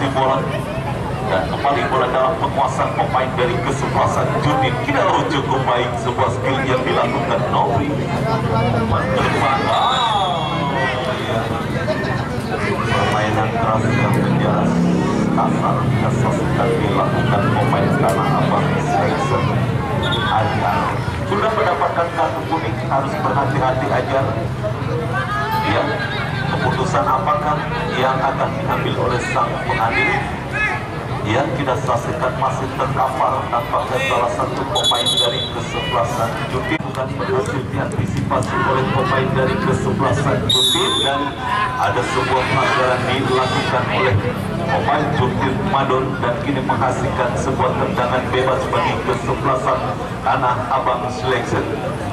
berhasil bola dan kembali bola dalam penguasaan pemain dari kesebelasan Judin. Tidak cukup baik sebuah skill yang dilakukan Nobri. Permainan keras yang menjelas kasar kesaksikan dilakukan pemain Tanah Abang Selection Ajar. Sudah mendapatkan kartu kuning, harus berhati-hati aja. Ya, keputusan apakah yang akan diambil oleh sang pengadil? Ya, kita saksikan masih terkapar tampaknya salah satu pemain dari kesebelasan Judin bukan berhasil diantisipasi oleh pemain dari kesebelasan Judin, dan ada sebuah pelanggaran dilakukan oleh pemain Judin Madon dan kini menghasilkan sebuah tendangan bebas bagi kesebelasan Tanah Abang Selection.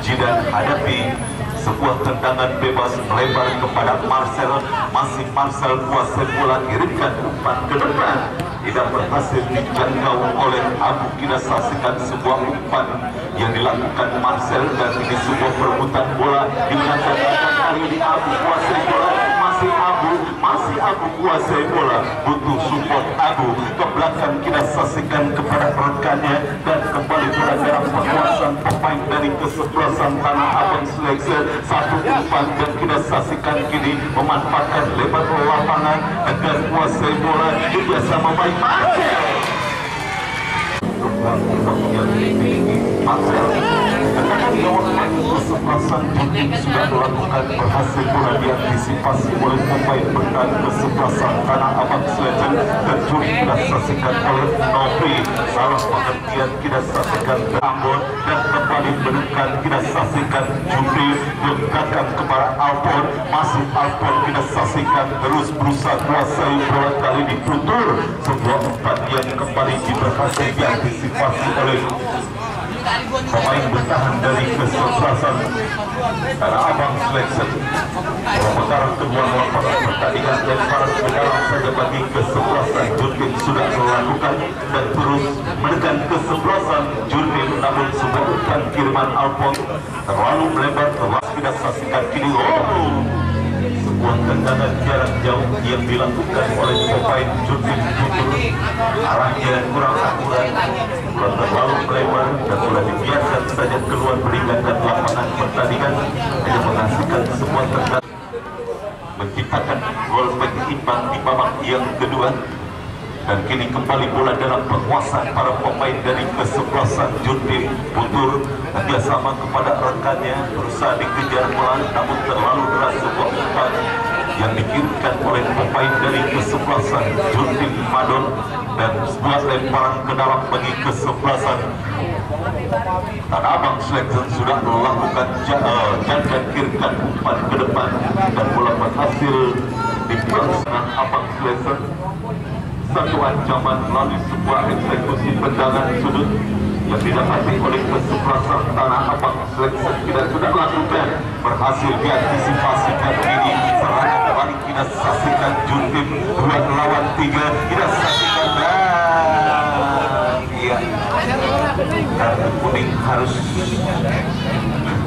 Jidan hadapi sebuah tendangan bebas melebar kepada Marcel. Masih Marcel kuasai bola, kirimkan umpan ke depan, tidak berhasil dijangkau oleh Abu. Kita saksikan sebuah umpan yang dilakukan Marcel dan ini sebuah perebutan bola di belakang. Kali ini Abu kuasai bola, masih Abu kuasai bola, butuh support Abu ke belakang. Kita saksikan kepada rekannya dan kembali bola dalam penguasaan pemain dari kesebelasan Tanah Abang Selection. Satu umpan dan kita saksikan kini memanfaatkan lebar lapangan agar kuasai bola bersama baik Marcel. Kesebelasan Judin sudah melakukan berhasil bola diantisipasi oleh pemain bertahan kesebelasan Tanah Abang Selection dan Judin kita saksikan oleh Nobri. Salah pengertian kita saksikan Ambon dan kembali menekan kita saksikan Judin mengangkat kepada Alpon. Masih Alpon kita saksikan terus berusaha kuasai bola, kali ini putur sebuah umpan yang kembali berhasil diantisipasi oleh pemain bertahan dari kesebelasan Tanah Abang Selection. Pemutaran kedua lapangan pertandingan lemparan ke dalam saja bagi kesebelasan Judin sudah melakukan dan terus menekan kesebelasan Judin, namun sebuah umpan kiriman Alpon terlalu melebar. Telah kita saksikan kini sebuah tendangan jarak jauh yang dilakukan oleh pemain Judin Putur. Arahnya kurang akurat, terlalu melebar dan sudah dibiarkan saja keluar meninggalkan lapangan pertandingan, hanya menghasilkan sebuah tendangan menciptakan gol penyeimbang di babak yang kedua. Dan kini kembali bola dalam penguasaan para pemain dari kesebelasan Judin Putur. Kerjasama kepada rekannya berusaha dikejar bola, namun terlalu deras sebuah umpan yang dikirimkan oleh pemain dari kesebelasan Judin Madon dan sebuah lemparan ke dalam bagi kesebelasan Tanah Abang Selection sudah melakukan jangan kirimkan umpan ke depan dan bola berhasil dipelaksanaan Abang Selection. Satu ancaman melalui sebuah eksekusi tendangan sudut yang didapati oleh kesebelasan Tanah Abang Selection. Kita sudah lakukan berhasil diantisipasikan ini serangan balik. Kita saksikan Judin 2 lawan 3. Kita saksikan dan ya, kartu kuning harus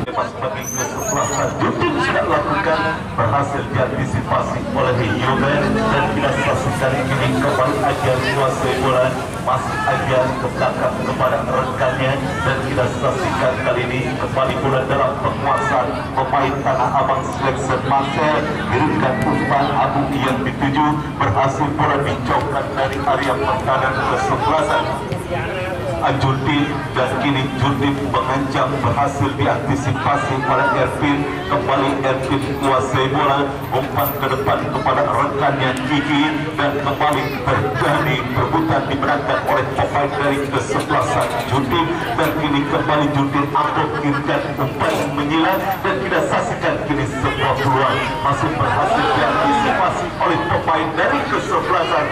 bebas bagi kesebelasan Judin sudah lakukan, berhasil diantisipasi oleh Yoga dan kita saksikan kini kembali Ajar kuasai bola. Masih Ajar ke belakang kepada rekannya dan kita saksikan kali ini kembali bola dalam penguasaan pemain Tanah Abang Selection. Marcel kirimkan umpan Abu yang dituju, berhasil bola dicopot dari area pertahanan kesebelasan Judin dan kini Judin mengancam, berhasil diantisipasi oleh Ervin. Kembali Ervin kuasai bola, umpan ke depan kepada rekannya Kiki dan kembali terjadi perebutan dimenangkan oleh pemain dari kesebelasan Judin dan kini kembali Judin kirimkan umpan menyilang dan kita saksikan kini sebuah peluang masih berhasil diantisipasi oleh pemain dari kesebelasan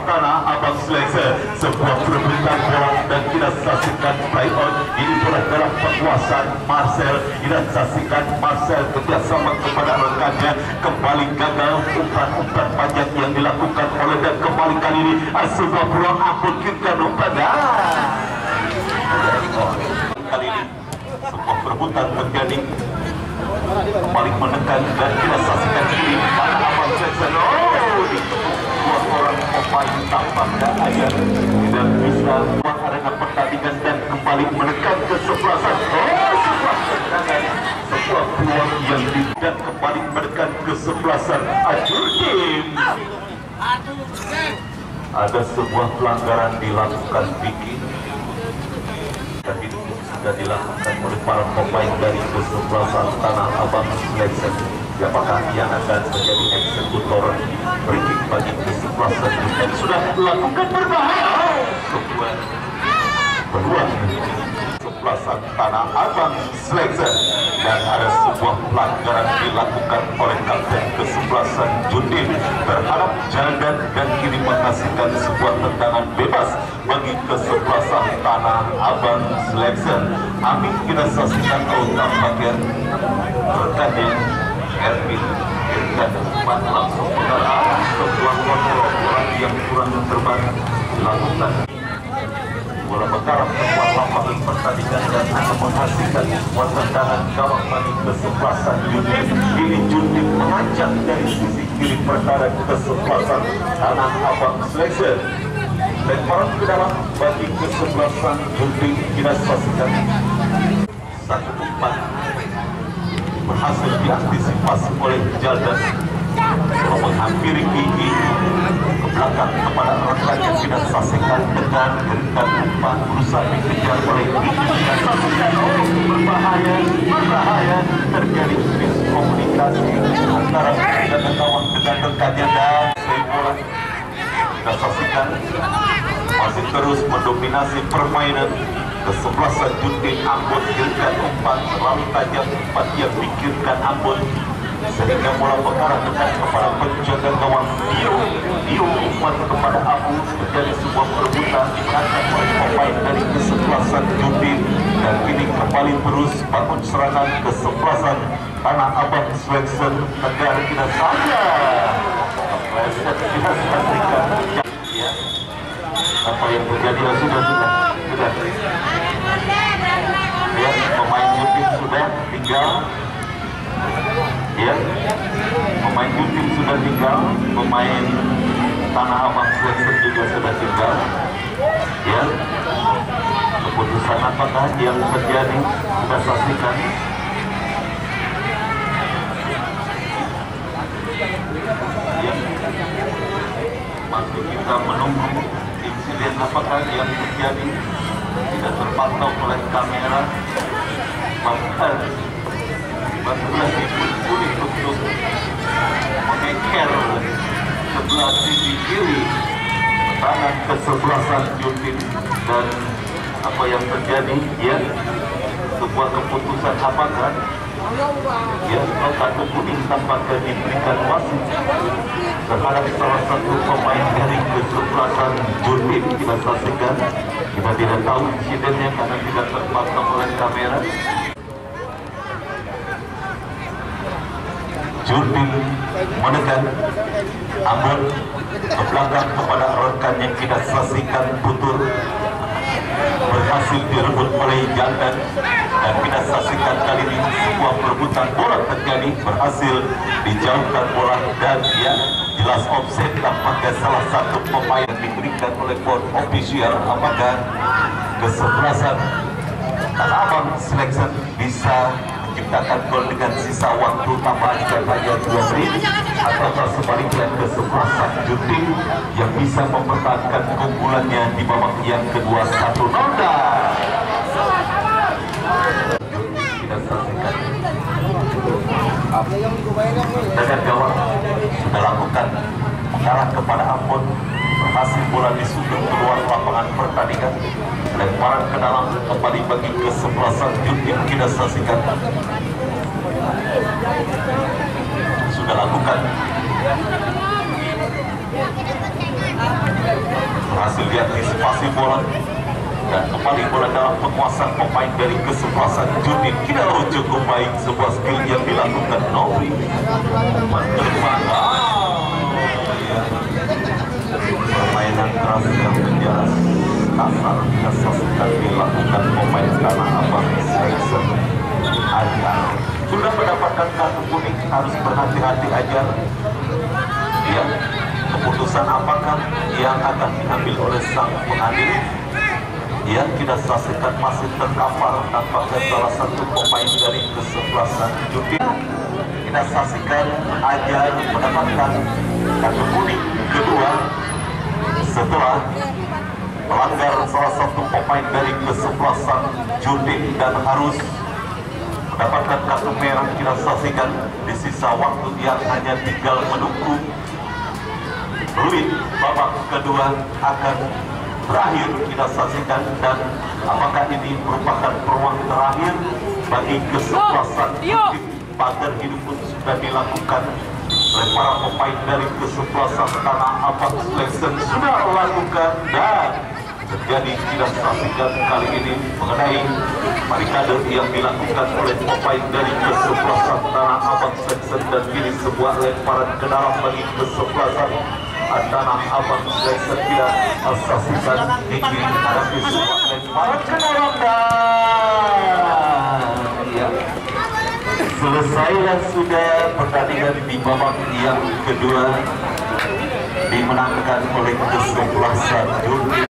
Tanah Abang Selection. Sebuah perebutan bola dan kita saksikan play out ini bola dalam penguasaan Marcel. Kita saksikan Marcel kerjasama kepada rekannya, kembali gagal umpan panjang yang dilakukan oleh dan kembali kali ini sebuah peluang Ampun kirimkan umpan kali ini sebuah perebutan terjadi, kembali menekan dan kita saksikan ini Tanah Abang Selection dua orang pemain tampaknya aja tidak bisa buang arena pertandingan dan kembali menekan kesebelasan. Sebuah tendangan, sebuah peluang yang dan kembali menekan kesebelasan Ajur Tim. Ada sebuah pelanggaran dilakukan Vicky, tapi sudah dilakukan oleh para pemain dari kesebelasan Tanah Abang Selection. Apakah yang akan menjadi eksekutor free kick bagi kesebelasan yang sudah melakukan berbahaya? Peluang kesebelasan Tanah Abang Selection, dan ada sebuah pelanggaran dilakukan oleh kapten kesebelasan Jundin terhadap Jandan dan kini menghasilkan sebuah tendangan bebas bagi kesebelasan Tanah Abang Selection. Amin kita saksikan outcome bagian rekannya Erwin dan umpan langsung ke arah sebuah kontrol bola yang kurang terbang dilakukan. Bola bertaraf keluar lapangan pertandingan dan akan menghasilkan sebuah tendangan gawang bagi kesebelasan Jundin. Ini Jundin mengajak dari sisi kiri pertahanan kesebelasan Tanah Abang Selection. Lemparan ke dalam bagi kesebelasan Jundin kita saksikan. Satu umpan berhasil diantisipasi oleh Jaldan, menghampiri gigi ke belakang kepada rekan yang tidak saksikan dengan gerakan umpan berusaha dikejar oleh gigi dan saksikan. Berbahaya terjadi miskomunikasi antara dan kawan dengan rekannya dan bola kita saksikan masih terus mendominasi permainan. Kesebelasan Jundin Ambon gerakan umpan terlalu tajam, umpan dia pikirkan Ambon sehingga bola mengarah dekat kepada penjaga gawang Dio umpan kepada Abu, menjadi sebuah perebutan dimenangkan oleh pemain dari kesebelasan Jundin, dan kini kembali terus bangun serangan kesebelasan Tanah Abang Selection. Negara kita saja kita saksikan ya, apa yang terjadi sudah ya, pemain Jundin sudah tinggal ya, pemain Jundin sudah tinggal, pemain Tanah Abang Selection juga sudah tinggal ya. Keputusan apakah yang terjadi kita saksikan ya. Masih kita menunggu insiden apakah yang terjadi, tidak terpantau oleh kamera, bahkan lagi sulit untuk mengeker sebelah sisi kiri tangan kesebelasan Jundin. Dan apa yang terjadi ya, sebuah keputusan apakah ya, kartu kuning tampaknya diberikan wasit terhadap salah satu pemain dari kesebelasan Jundin. Kita saksikan, kita tidak tahu insidennya karena tidak terpantau oleh kamera. Jundin menekan Ambon ke belakang kepada rekan yang kita saksikan Putur, berhasil direbut oleh Jandan, dan kita saksikan kali ini sebuah perebutan bola terjadi, berhasil dijauhkan bola dan ya jelas offset. Tampaknya salah satu pemain yang diberikan oleh board official. Apakah kesebelasan Tanah Abang Selection bisa menciptakan gol dengan sisa waktu tambahan hanya 2 menit, atau sebaliknya kesebelasan Jundin yang bisa mempertahankan keunggulannya di babak yang kedua 1-0. Kita saksikan dengan gawang sudah lakukan mengarah kepada Ambon, berhasil bola disundul keluar lapangan pertandingan. Lemparan ke dalam kembali bagi kesebelasan Jundin. Kita saksikan sudah lakukan, berhasil diantisipasi bola dan kembali bola dalam penguasaan pemain dari kesebelasan Jundin. Kita cukup baik, sebuah skill yang dilakukan Novi permainan keras yang menjelas kasar kita saksikan dilakukan pemain Tanah Abang Selection. Ajar sudah mendapatkan kartu kuning, harus berhati-hati aja ya. Keputusan apakah yang akan diambil oleh sang pengadil. Yang kita saksikan masih terkapar tampaknya salah satu pemain dari kesebelasan Judi. Kita saksikan Ajar mendapatkan kartu kuning kedua setelah melanggar salah satu pemain dari kesebelasan Judi dan harus mendapatkan kartu merah. Kita saksikan di sisa waktu yang hanya tinggal menunggu peluit babak kedua akan berakhir. Kita saksikan, dan apakah ini merupakan peluang terakhir bagi kesebelasan Judi. Pagar hidup pun sudah dilakukan oleh para pemain dari kesebelasan Tanah Abang Selection sudah melakukan, dan terjadi tidak saksikan kali ini mengenai barikade yang dilakukan oleh pemain dari kesebelasan Tanah Abang Selection, dan kini sebuah lemparan ke dalam bagi kesebelasan Tanah Abang Selection. Tidak saksikan tinggi ada sebuah lemparan ke dalam, dan ya, selesailah sudah pertandingan di babak yang kedua dimenangkan oleh kesebelasan Judi.